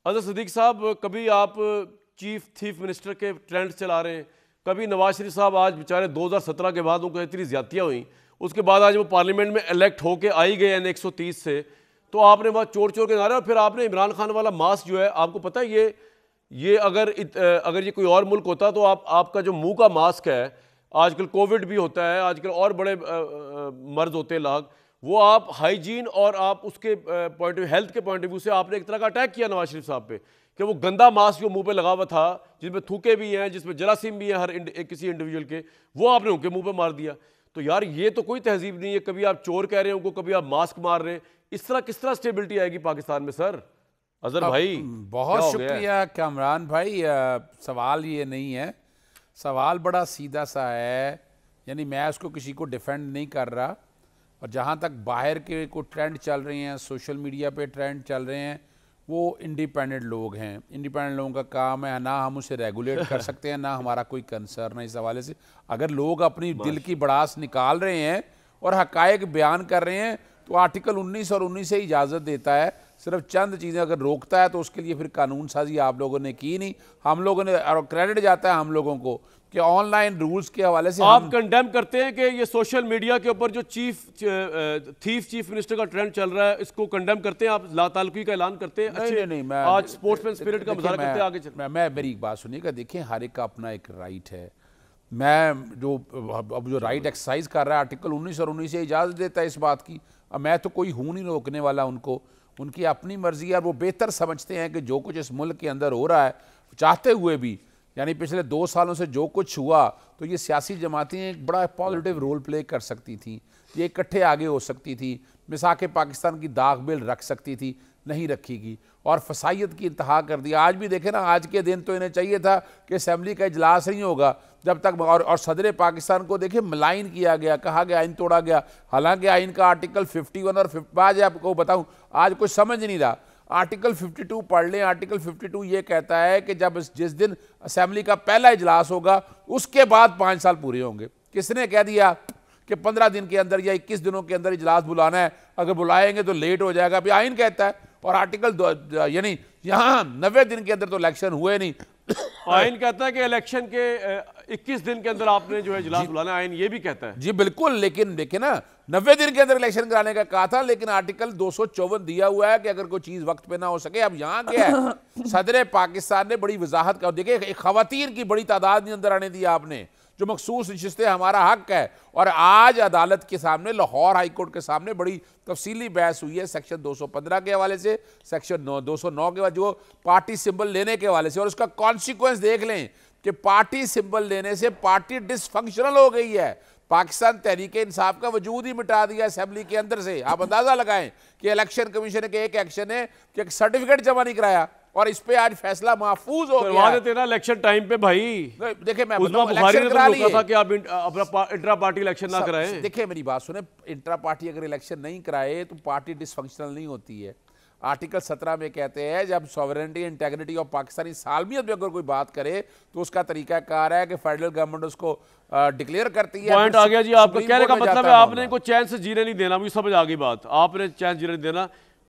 अजहर सिद्दीक साहब, कभी आप चीफ मिनिस्टर के ट्रेंड चला रहे हैं, कभी नवाज शरीफ साहब आज बेचारे 2017 के बाद उनको इतनी ज्यादतियाँ हुई, उसके बाद आज वो पार्लियामेंट में इलेक्ट होके आई गए हैं 130 से, तो आपने वहाँ चोर चोर के नारे, और फिर आपने इमरान खान वाला मास्क जो है, आपको पता है ये अगर ये कोई और मुल्क होता तो आपका जो मुंह का मास्क है, आजकल कोविड भी होता है, आजकल और बड़े मर्ज होते हैं लाग, वो आप हाइजीन और आप उसके पॉइंट ऑफ हेल्थ के पॉइंट ऑफ व्यू से आपने एक तरह का अटैक किया नवाज शरीफ साहब पे, कि वो गंदा मास्क जो मुंह पे लगा हुआ था, जिसमें थूके भी हैं, जिसमें जरासीम भी हैं किसी इंडिविजुअल के, वो आपने उनके मुंह पे मार दिया। तो यार ये तो कोई तहजीब नहीं है, कभी आप चोर कह रहे हैं उनको, कभी आप मास्क मार रहे हैं, इस तरह किस तरह स्टेबिलिटी आएगी पाकिस्तान में सर? अजहर भाई बहुत शुक्रिया कामरान भाई। सवाल ये नहीं है, सवाल बड़ा सीधा सा है, यानी मैं उसको किसी को डिफेंड नहीं कर रहा। और जहाँ तक बाहर के को ट्रेंड चल रहे हैं, सोशल मीडिया पे ट्रेंड चल रहे हैं, वो इंडिपेंडेंट लोग हैं। इंडिपेंडेंट लोगों का काम है, ना हम उसे रेगुलेट कर सकते हैं, ना हमारा कोई कंसर्न है इस हवाले से। अगर लोग अपनी दिल की भड़ास निकाल रहे हैं और हकायक बयान कर रहे हैं, तो आर्टिकल 19 और 19 से इजाज़त देता है। सिर्फ चंद चीज़ें अगर रोकता है तो उसके लिए फिर कानून साजी आप लोगों ने की नहीं, हम लोगों ने, और क्रेडिट जाता है हम लोगों को कि ऑनलाइन रूल्स के हवाले से आप कंडेम करते हैं कि ये सोशल मीडिया के ऊपर जो चीफ मिनिस्टर का ट्रेंड चल रहा है, इसको कंडेम करते हैं, आप लाताल्लुकी का ऐलान करते हैं? नहीं, नहीं, मैं आज स्पोर्ट्समैन स्पिरिट का मुजाहरा करते हैं, आगे चल। मैं मेरी एक बात सुनिएगा, देखिए हर एक का अपना एक राइट है। मैं जो राइट एक्सरसाइज कर रहा है, आर्टिकल 19 और 19 से इजाज़त देता है इस बात की। अब मैं तो कोई हूँ नहीं रोकने वाला उनको, उनकी अपनी मर्जी है, और वो बेहतर समझते हैं कि जो कुछ इस मुल्क के अंदर हो रहा है, चाहते हुए भी, यानी पिछले 2 सालों से जो कुछ हुआ, तो ये सियासी जमातें एक बड़ा पॉजिटिव रोल प्ले कर सकती थी, ये इकट्ठे आगे हो सकती थी, मिसाक पाकिस्तान की दाग बिल रख सकती थी, नहीं रखीगी, और फसाइयत की इंतहा कर दिया। आज भी देखें ना, आज के दिन तो इन्हें चाहिए था कि असेंबली का इजलास नहीं होगा जब तक, और सदर पाकिस्तान को देखें मलाइन किया गया, कहा गया आइन तोड़ा गया, हालांकि आइन का आर्टिकल 51 और 50, आज आपको बताऊं, आज कुछ समझ नहीं रहा। आर्टिकल 52 पढ़ लें, आर्टिकल 52 ये कहता है कि जब जिस दिन असेंबली का पहला इजलास होगा, उसके बाद 5 साल पूरे होंगे। किसने कह दिया कि 15 दिन के अंदर या 21 दिनों के अंदर इजलास बुलाना है? अगर बुलाएंगे तो लेट हो जाएगा, अभी आइन कहता है। और आर्टिकल यानी यहाँ 90 दिन के अंदर तो इलेक्शन हुए नहीं, आइन कहता है कि इलेक्शन के 21 दिन के अंदर आपने जो है इजलास बुलाना, आइन ये भी कहता है। जी बिल्कुल, लेकिन देखिए ना, 90 दिन के अंदर इलेक्शन कराने का कहा था, लेकिन आर्टिकल 254 दिया हुआ है कि अगर कोई चीज वक्त पे ना हो सके। अब यहाँ क्या है, सदर पाकिस्तान ने बड़ी वजाहत कर, देखिए एक खवातीन की बड़ी तादाद नहीं अंदर आने दी आपने, जो मखसूस नशिस्तें हमारा हक है। और आज अदालत के सामने, लाहौर हाई कोर्ट के सामने बड़ी तफसीली बहस हुई है सेक्शन 215 के हवाले से, सेक्शन 209 के बाद जो पार्टी सिंबल लेने के हवाले से, और उसका कॉन्सिक्वेंस देख लें कि पार्टी सिंबल लेने से पार्टी डिसफंक्शनल हो गई है। पाकिस्तान तहरीक इंसाफ का वजूद ही मिटा दिया असेंबली के अंदर से। आप अंदाजा लगाएं कि इलेक्शन कमीशन के एक एक्शन है कि एक सर्टिफिकेट जमा नहीं कराया, और इस पे आज फैसला महफूज हो गया है। तेरा इलेक्शन टाइम पे भाई, देखिए मैं इलेक्शन करा लिया था कि आप अपना इंट्रा पार्टी इलेक्शन ना कराएं। देखिए मेरी बात सुने, इंट्रा पार्टी अगर इलेक्शन नहीं कराए तो पार्टी डिसफंक्शनल नहीं होती है। आर्टिकल 17 में कहते हैं जब सॉवरेनिटी इंटेग्रिटी ऑफ पाकिस्तानी सालमियत में अगर कोई बात करे तो उसका तरीकाकार है कि फेडरल गवर्नमेंट उसको डिक्लेयर करती है। पॉइंट आ गया जी आपका, कहने का मतलब है आपने इनको चैन से जीने नहीं देना, मुझे समझ आ गई बात, आपने चैन जीने नहीं देना।